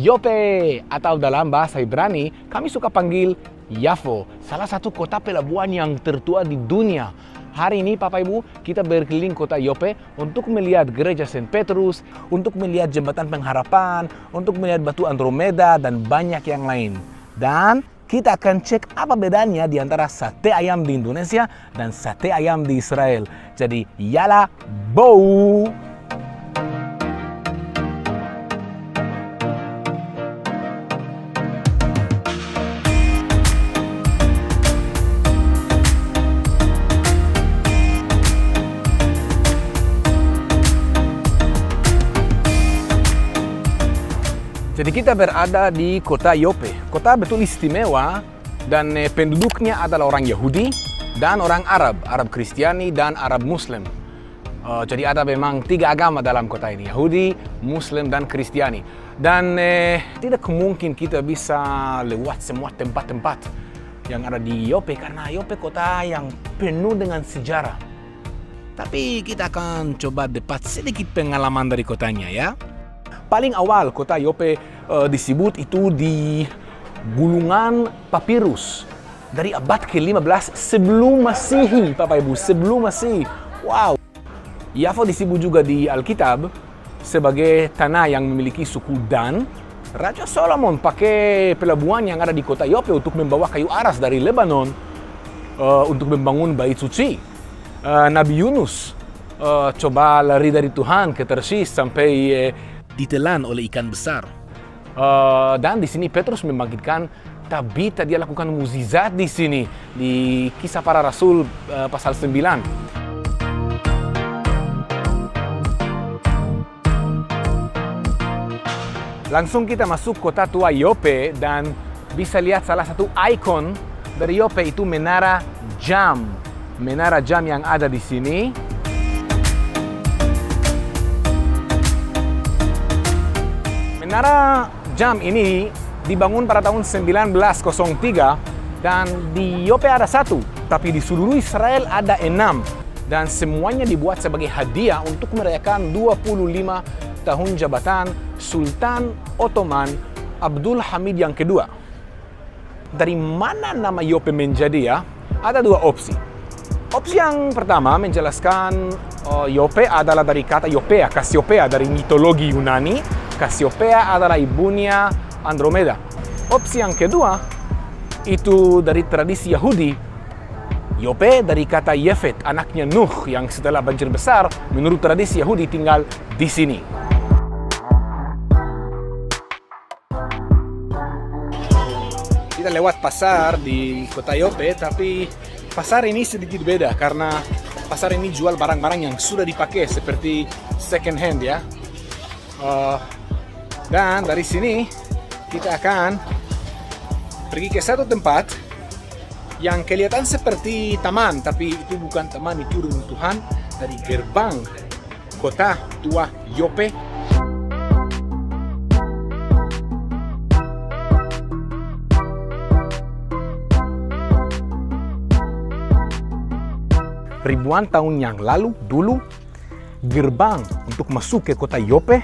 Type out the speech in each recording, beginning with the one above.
Yope, atau dalam bahasa Ibrani kami suka panggil Yafo, salah satu kota pelabuhan yang tertua di dunia. Hari ini Bapak Ibu, kita berkeliling kota Yope untuk melihat gereja Saint Petrus, untuk melihat jembatan pengharapan, untuk melihat batu Andromeda, dan banyak yang lain. Dan kita akan cek apa bedanya di antara sate ayam di Indonesia dan sate ayam di Israel. Jadi, yala, bau! Jadi kita berada di kota Yope. Kota betul istimewa dan penduduknya adalah orang Yahudi dan orang Arab, Arab Kristiani dan Arab Muslim. Jadi ada memang 3 agama dalam kota ini, Yahudi, Muslim dan Kristiani. Dan tidak mungkin kita bisa lewat semua tempat-tempat yang ada di Yope karena Yope kota yang penuh dengan sejarah. Tapi kita akan coba dapat sedikit pengalaman dari kotanya ya. Paling awal kota Yope disebut itu di gulungan papirus dari abad ke-15 sebelum Masehi, Bapak Ibu, sebelum Masehi. Wow. Yafo disebut juga di Alkitab sebagai tanah yang memiliki suku Dan. Raja Solomon pakai pelabuhan yang ada di kota Yope untuk membawa kayu aras dari Lebanon untuk membangun bait suci. Nabi Yunus coba lari dari Tuhan ke Tarsis sampai ditelan oleh ikan besar. Dan di sini Petrus membangkitkan Tabita, dia lakukan mukjizat di sini di Kisah Para Rasul pasal 9. Langsung kita masuk kota tua Yope dan bisa lihat salah satu ikon dari Yope itu Menara Jam. Menara Jam yang ada di sini. Menara Jam ini dibangun pada tahun 1903 dan di Yope ada 1, tapi di seluruh Israel ada 6 dan semuanya dibuat sebagai hadiah untuk merayakan 25 tahun jabatan Sultan Ottoman Abdul Hamid yang kedua. Dari mana nama Yope menjadi ya? Ada 2 opsi. Opsi yang pertama menjelaskan Yope adalah dari kata Yopea, Cassiopeia dari mitologi Yunani. Cassiopeia adalah ibunya Andromeda. Opsi yang kedua itu dari tradisi Yahudi. Yope dari kata Yefet, anaknya Nuh yang setelah banjir besar menurut tradisi Yahudi tinggal di sini. Kita lewat pasar di kota Yope, tapi pasar ini sedikit beda karena pasar ini jual barang-barang yang sudah dipakai seperti second hand ya. Dan dari sini kita akan pergi ke satu tempat yang kelihatan seperti taman, tapi itu bukan taman, itu runtuhan dari gerbang kota tua Yope. Ribuan tahun yang lalu dulu gerbang untuk masuk ke kota Yope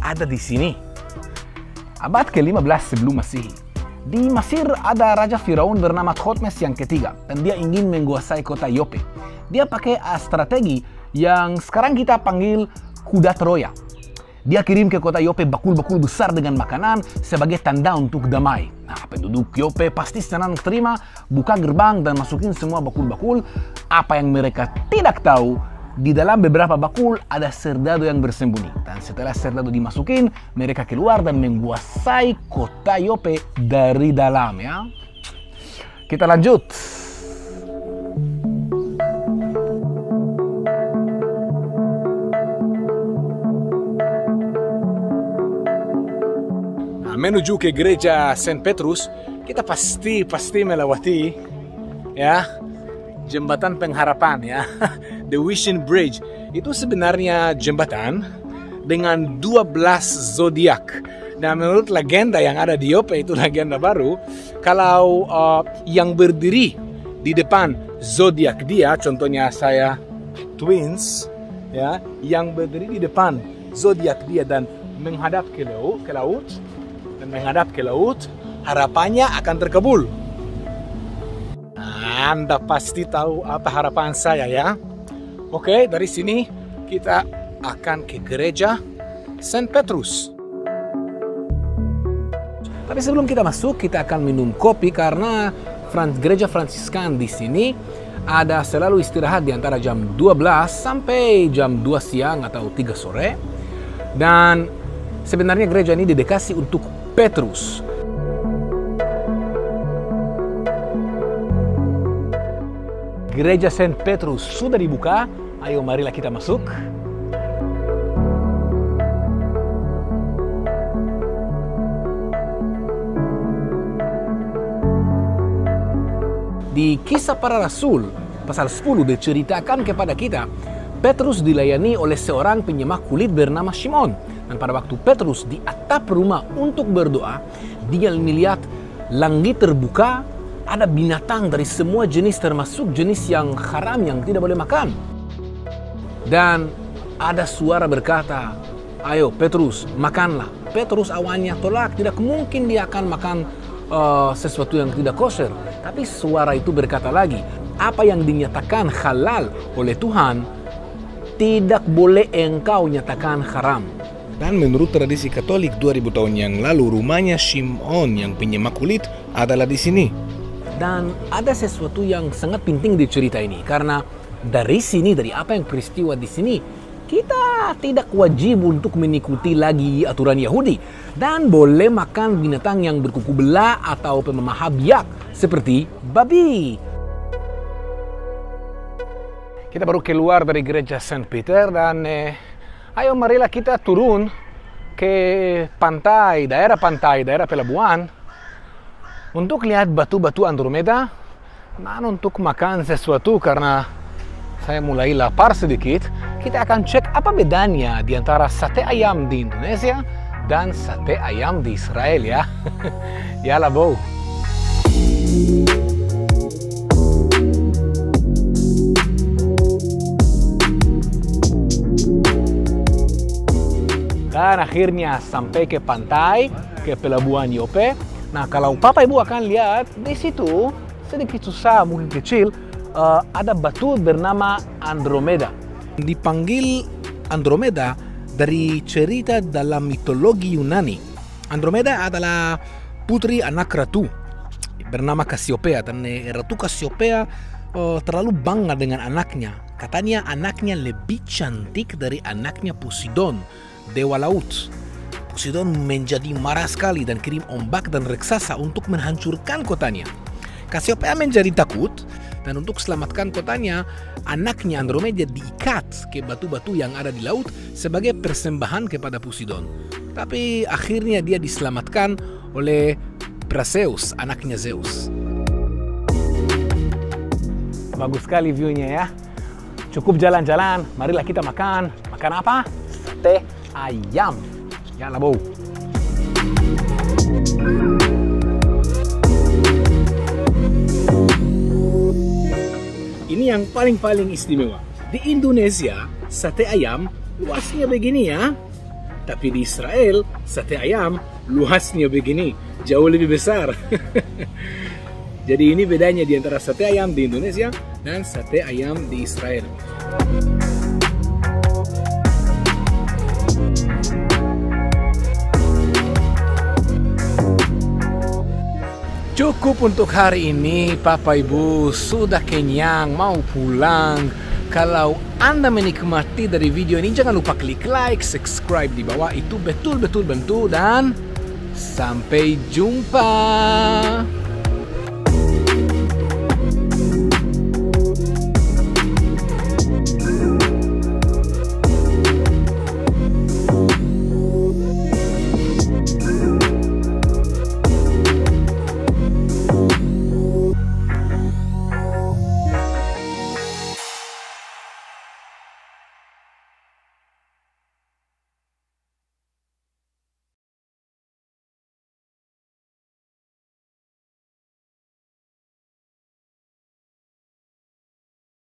ada di sini. Abad ke-15 sebelum Masehi. Di Mesir ada Raja Firaun bernama Thutmose yang ketiga dan dia ingin menguasai kota Yope. Dia pakai strategi yang sekarang kita panggil kuda Troya. Dia kirim ke kota Yope bakul-bakul besar dengan makanan sebagai tanda untuk damai. Nah, penduduk Yope pasti senang terima, buka gerbang dan masukin semua bakul-bakul. Apa yang mereka tidak tahu, di dalam beberapa bakul ada serdadu yang bersembunyi. Dan setelah serdadu dimasukin, mereka keluar dan menguasai kota Yope dari dalam ya. Kita lanjut. Nah, menuju ke gereja Saint Petrus, kita pasti melewati ya jembatan pengharapan ya. The Wishing Bridge itu sebenarnya jembatan dengan 12 zodiak. Nah, menurut legenda yang ada di Yope, itu legenda baru, kalau yang berdiri di depan zodiak dia, contohnya saya twins ya, yang berdiri di depan zodiak dia dan menghadap ke laut, dan menghadap ke laut, harapannya akan terkabul. Anda pasti tahu apa harapan saya ya. Oke, dari sini kita akan ke gereja Saint Petrus. Tapi sebelum kita masuk, kita akan minum kopi karena gereja Fransiskan di sini ada selalu istirahat di antara jam 12 sampai jam 2 siang atau 3 sore. Dan sebenarnya gereja ini didedikasi untuk Petrus. Gereja Saint Petrus sudah dibuka. Ayo marilah kita masuk. Di Kisah Para Rasul, pasal 10 diceritakan kepada kita, Petrus dilayani oleh seorang penyemak kulit bernama Simon. Dan pada waktu Petrus di atap rumah untuk berdoa, dia melihat langit terbuka, ada binatang dari semua jenis termasuk jenis yang haram yang tidak boleh makan. Dan ada suara berkata, ayo Petrus, makanlah. Petrus awalnya tolak, tidak mungkin dia akan makan sesuatu yang tidak kosher. Tapi suara itu berkata lagi, apa yang dinyatakan halal oleh Tuhan, tidak boleh engkau nyatakan haram. Dan menurut tradisi Katolik 2000 tahun yang lalu, rumahnya Simon yang penyemak kulit adalah di sini. Dan ada sesuatu yang sangat penting di cerita ini, karena dari sini, dari apa yang peristiwa di sini, kita tidak wajib untuk mengikuti lagi aturan Yahudi dan boleh makan binatang yang berkuku belah atau pemaham biak seperti babi. Kita baru keluar dari gereja Saint Peter dan ayo marilah kita turun ke pantai, daerah pelabuhan untuk lihat batu-batu Andromeda dan untuk makan sesuatu karena saya mulai lapar sedikit. Kita akan cek apa bedanya di antara sate ayam di Indonesia dan sate ayam di Israel ya. Yalla bow. Dan akhirnya sampai ke pantai, ke pelabuhan Yope. Nah, kalau Papa Ibu akan lihat di situ, sedikit susah, mungkin kecil, ada batu bernama Andromeda. Dipanggil Andromeda dari cerita dalam mitologi Yunani. Andromeda adalah putri anak ratu bernama Cassiopeia. Dan Ratu Cassiopeia terlalu bangga dengan anaknya. Katanya anaknya lebih cantik dari anaknya Poseidon, dewa laut. Poseidon menjadi marah sekali dan kirim ombak dan raksasa untuk menghancurkan kotanya. Cassiopeia menjadi takut dan untuk selamatkan kotanya, anaknya Andromeda diikat ke batu-batu yang ada di laut sebagai persembahan kepada Poseidon. Tapi akhirnya dia diselamatkan oleh Perseus, anaknya Zeus. Bagus sekali view-nya ya. Cukup jalan-jalan, marilah kita makan. Makan apa? Sate ayam. Yalla bow. Ini yang paling istimewa. Di Indonesia, sate ayam luasnya begini ya. Tapi di Israel, sate ayam luasnya begini. Jauh lebih besar. Jadi ini bedanya di antara sate ayam di Indonesia dan sate ayam di Israel. Cukup untuk hari ini, Papa Ibu sudah kenyang, mau pulang. Kalau Anda menikmati dari video ini, jangan lupa klik like, subscribe di bawah, itu betul-betul bantu dan sampai jumpa.